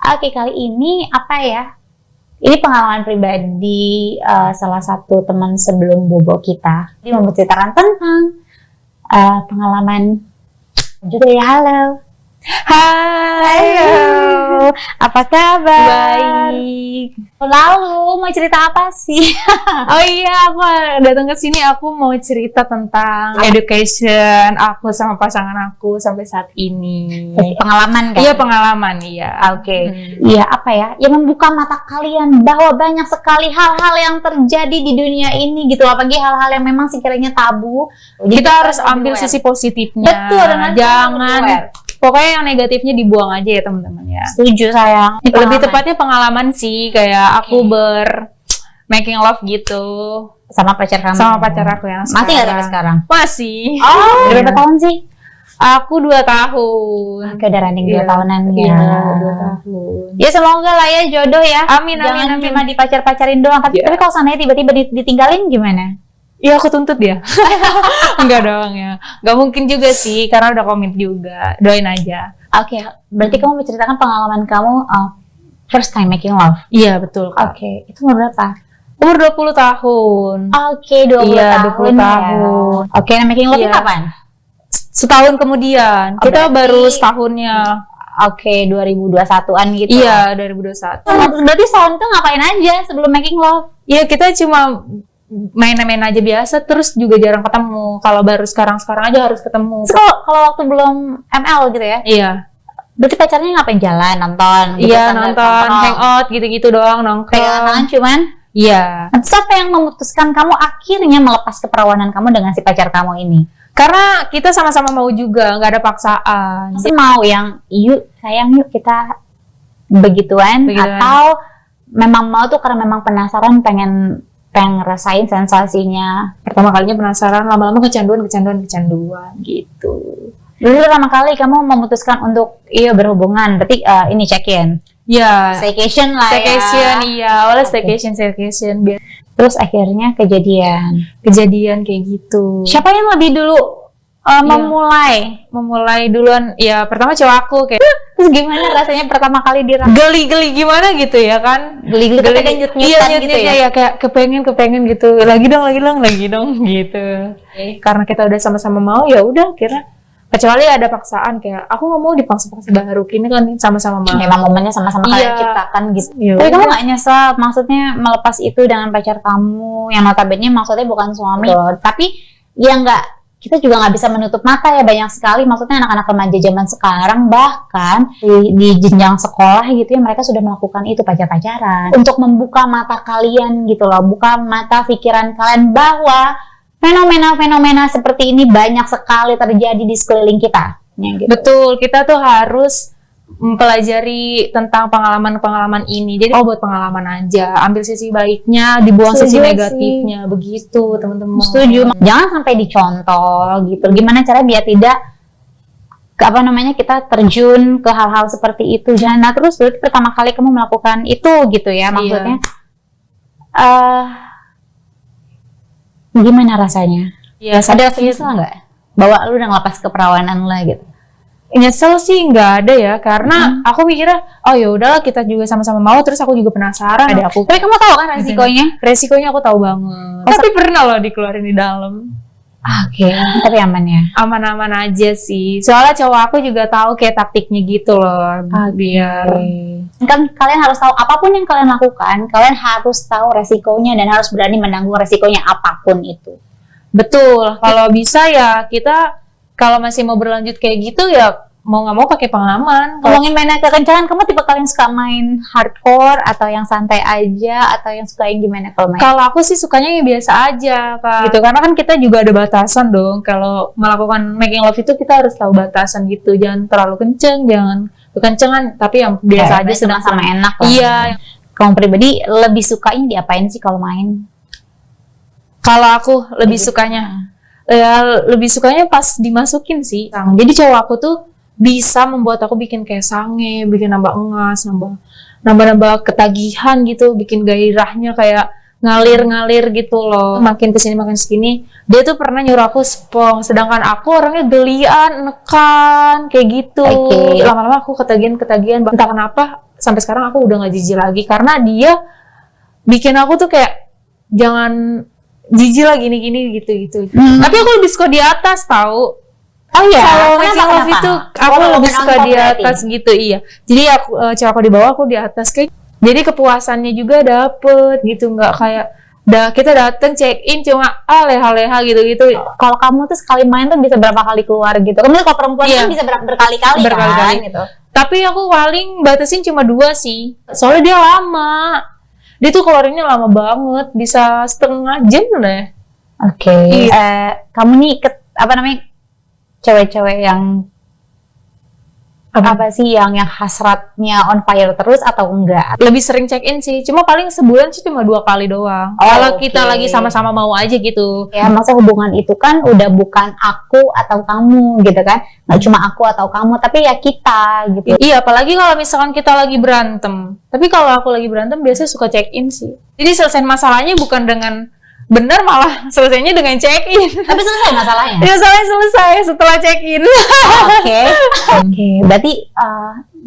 Oke, kali ini apa ya? Ini pengalaman pribadi salah satu teman sebelum bobo kita. Dia mau menceritakan tentang pengalaman juga ya. Halo. Hai, Halo. Apa kabar? baik. Lalu mau cerita apa sih? Oh iya, aku datang ke sini. Aku mau cerita tentang education aku sama pasangan aku sampai saat ini. Pengalaman kan? Iya, pengalaman, iya. Oke. Iya, apa ya? Yang membuka mata kalian bahwa banyak sekali hal-hal yang terjadi di dunia ini gitu. Apalagi hal-hal yang memang sekiranya tabu. Jadi Kita harus ambil sisi positifnya. Betul, dan jangan. Pokoknya yang negatifnya dibuang aja ya teman-teman ya. Setuju sayang. Lebih tepatnya pengalaman sih, kayak aku making love gitu sama pacar kamu. sama pacar aku yang sekarang. Masih nggak sampai sekarang? Masih. Oh, berapa tahun sih? Aku 2 tahun. Oke, udah running 2 Iya. tahunan ya. Iya, 2 tahun. Ya semoga lah ya jodoh ya. Amin, Jangan amin, amin. cuma dipacar-pacarin doang. Tapi, Iya. tapi kalau seandainya tiba-tiba ditinggalin gimana? Iya, aku tuntut ya. Enggak dong ya. Enggak mungkin juga sih, karena udah komit juga. Doain aja. Oke, berarti kamu menceritakan pengalaman kamu first time making love. Iya, betul, Kak. Oke, itu umur berapa? Umur 20 tahun. Oke, 20 Iya, tahun. 20 ya. tahun. Oke, nah making love Iya. kapan? Setahun kemudian. Oh, Kita berarti- baru setahunnya. Oke, 2021-an gitu. Iya, 2021. Berarti setahun tuh ngapain aja sebelum making love? Iya, kita cuma main-main aja biasa, terus juga jarang ketemu. Kalau baru sekarang-sekarang aja harus ketemu. Terus kalau waktu belum ML gitu ya? Iya. Berarti pacarnya ngapain, jalan, nonton? gitu Iya, kan, nonton, nongkrong. hangout gitu-gitu doang, nongkrong. Pegangan tangan cuman? Iya. Terus apa yang memutuskan kamu akhirnya melepas keperawanan kamu dengan si pacar kamu ini? Karena kita sama-sama mau juga, nggak ada paksaan. Masih mau yang yuk sayang yuk kita begituan, Begituan. atau memang mau tuh karena memang penasaran pengen ngerasain sensasinya? Pertama kalinya penasaran, lama-lama kecanduan gitu. Dulu pertama kali kamu memutuskan untuk berhubungan, berarti ini check-in, Ya, staycation lah staycation, ya. iya, awalnya Oke. staycation. Biar Terus akhirnya kejadian. kejadian kayak gitu. Siapa yang lebih dulu Memulai duluan, ya pertama cowok aku kayak Terus gimana rasanya pertama kali dirasa? geli-geli gimana gitu ya kan. Geli-geli tapi kan Iya, nyut-nyutan gitu nyut-nyutnya ya. ya kayak kepengen gitu. Lagi dong gitu. Karena kita udah sama-sama mau, ya udah kira kecuali ada paksaan kayak aku nggak mau dipaksa-paksa baru, ini kan sama-sama mau. Memang momennya sama-sama kalian Iya. ciptakan gitu. Iya, Tapi kamu udah. gak nyesel, maksudnya melepas itu dengan pacar kamu yang notabene maksudnya bukan suami loh. Tapi ya nggak, kita juga nggak bisa menutup mata ya, banyak sekali maksudnya anak-anak remaja zaman sekarang bahkan di jenjang sekolah gitu ya, mereka sudah melakukan itu, pacar-pacaran, untuk membuka mata kalian gitu loh, buka mata pikiran kalian bahwa fenomena-fenomena seperti ini banyak sekali terjadi di sekeliling kita ya, gitu. Betul, kita tuh harus mempelajari tentang pengalaman-pengalaman ini. Jadi buat pengalaman aja, ambil sisi baiknya, dibuang Setuju sisi sih. negatifnya, begitu teman-teman. Setuju. Jangan sampai dicontoh gitu. Gimana cara biar tidak kita terjun ke hal-hal seperti itu. Jangan. Nah, terus berarti pertama kali kamu melakukan itu gitu ya, maksudnya gimana rasanya? Iya, Ada rasa nyesel nggak bahwa lu udah ngelepas keperawanan lah gitu? nyesel sih nggak ada ya, karena aku mikirnya oh ya udahlah, kita juga sama-sama mau, terus aku juga penasaran. Ada aku Tapi kamu tahu kan resikonya? resikonya aku tahu banget. Tapi pernah loh dikeluarin di dalam. Oke, tapi aman ya. Aman-aman aja sih. Soalnya cowok aku juga tahu kayak taktiknya gitu loh. Biar Kan kalian harus tahu apapun yang kalian lakukan, kalian harus tahu resikonya dan harus berani menanggung resikonya apapun itu. betul. Kalau bisa ya kita, kalau masih mau berlanjut kayak gitu ya mau nggak mau pakai pengalaman. Ngomongin main kekencangan, kamu tipe kalian suka main hardcore atau yang santai aja atau yang suka yang gimana kalau main? Kalau aku sih sukanya yang biasa aja, Kak. Gitu, karena kan kita juga ada batasan dong. Kalau melakukan making love itu kita harus tahu batasan gitu. Jangan terlalu kenceng, jangan kekencengan, tapi yang biasa aja sedang sama enak lah. Iya. Kamu pribadi lebih sukanya diapain sih kalau main? Kalau aku lebih sukanya, ya lebih sukanya pas dimasukin sih. Jadi cowok aku tuh bisa membuat aku bikin kayak sange, bikin nambah engas, nambah ketagihan gitu, bikin gairahnya kayak ngalir gitu loh. Makin kesini makin segini, dia tuh pernah nyuruh aku spong, sedangkan aku orangnya gelian, nekan kayak gitu. Lama-lama aku ketagihan, entah kenapa sampai sekarang aku udah nggak jijik lagi karena dia bikin aku tuh kayak jangan jijik lah gini-gini gitu. Tapi aku lebih suka di atas tahu. Oh iya, kalau making love itu aku lebih suka di atas gitu, iya. Jadi cewek aku di bawah, aku di atas kayak. Jadi kepuasannya juga dapet gitu, nggak kayak kita dateng check in cuma leha-leha gitu. Kalau kamu tuh sekali main tuh bisa berapa kali keluar gitu. Kemudian kalau perempuan kan bisa berkali-kali kan gitu. Tapi aku paling batasin cuma 2 sih. Soalnya dia lama. Dia tuh keluarinnya lama banget, bisa setengah jam deh. Oke. Kamu nih cewek-cewek yang apa sih yang hasratnya on fire terus atau enggak? Lebih sering check in sih, cuma paling sebulan sih cuma 2 kali doang. Kalau kita lagi sama-sama mau aja gitu. Ya maksudnya hubungan itu kan udah bukan aku atau kamu gitu kan, nggak cuma aku atau kamu tapi ya kita gitu. Iya, apalagi kalau misalkan kita lagi berantem. Tapi kalau aku lagi berantem biasanya suka check in sih. Jadi selesai masalahnya bukan dengan bener, malah selesainya dengan check-in. Tapi selesai masalahnya? Ya, selesai setelah check-in. Oke. Berarti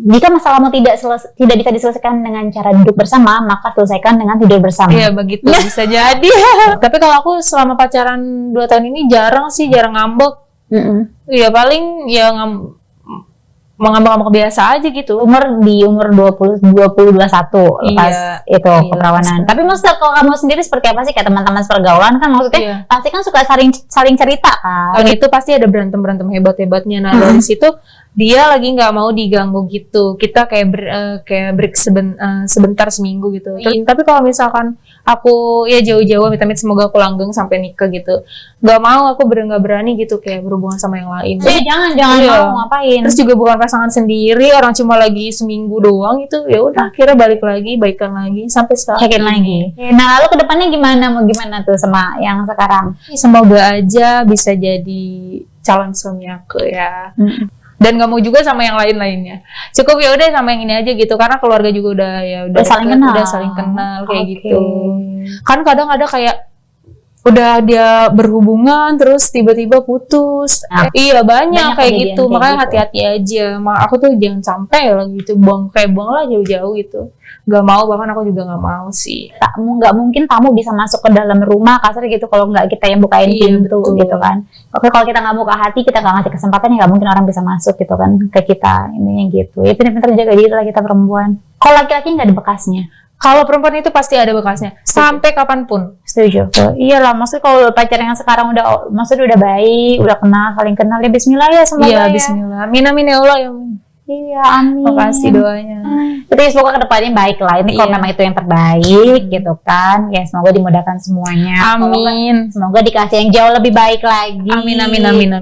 jika masalahmu tidak bisa diselesaikan dengan cara duduk bersama, maka selesaikan dengan tidur bersama. Iya, begitu bisa jadi. Tapi kalau aku selama pacaran 2 tahun ini jarang ngambek. Iya, paling ya mengambek-ngambek biasa aja gitu. Di umur 20-21 lepas itu keperawanan. Tapi maksudnya kalau kamu sendiri seperti apa sih kayak teman-teman pergaulan kan maksudnya pasti kan suka saling cerita kan. Dan itu pasti ada berantem hebat-hebatnya. Nah dari situ dia lagi nggak mau diganggu gitu. Kita kayak break sebentar seminggu gitu. Tapi kalau misalkan aku ya jauh-jauh amit-amit semoga aku langgeng sampai nikah gitu. Nggak mau, aku nggak berani gitu kayak berhubungan sama yang lain. Jangan mau ngapain. Terus juga bukan pasangan sendiri, orang cuma lagi seminggu doang itu ya udah akhirnya balik lagi, baikan lagi sampai sekarang. Cekin lagi. Nah lalu kedepannya mau gimana tuh sama yang sekarang? Semoga aja bisa jadi calon suami aku ya. Dan gak mau juga sama yang lain-lainnya. Cukup ya udah sama yang ini aja gitu karena keluarga juga udah saling kenal kayak gitu. Kan kadang ada kayak udah dia berhubungan terus tiba-tiba putus. Iya banyak kayak gitu. Makanya hati-hati aja. Aku tuh jangan sampai lah gitu buang lah jauh-jauh gitu. Gak mau, bahkan aku juga gak mau sih. Nggak mungkin tamu bisa masuk ke dalam rumah kasar gitu kalau nggak kita yang bukain pintu gitu kan. Oke, kalau kita nggak buka hati, kita nggak ngasih kesempatan ya nggak mungkin orang bisa masuk gitu kan ke kita, intinya gitu. Ya pintar-pintar jaga diri lah kita perempuan. Kalau laki-laki nggak ada bekasnya. Kalau perempuan itu pasti ada bekasnya sampai kapanpun. Setuju. Iyalah, maksudnya kalau pacar yang sekarang udah baik, udah saling kenal ya Bismillah ya semoga ya. Bismillah. Amin ya Allah ya. Iya, amin. Makasih doanya. Tapi semoga kedepannya baik lah. Ini kalau memang itu yang terbaik gitu kan. Ya semoga dimudahkan semuanya. Amin. Semoga dikasih yang jauh lebih baik lagi. Amin.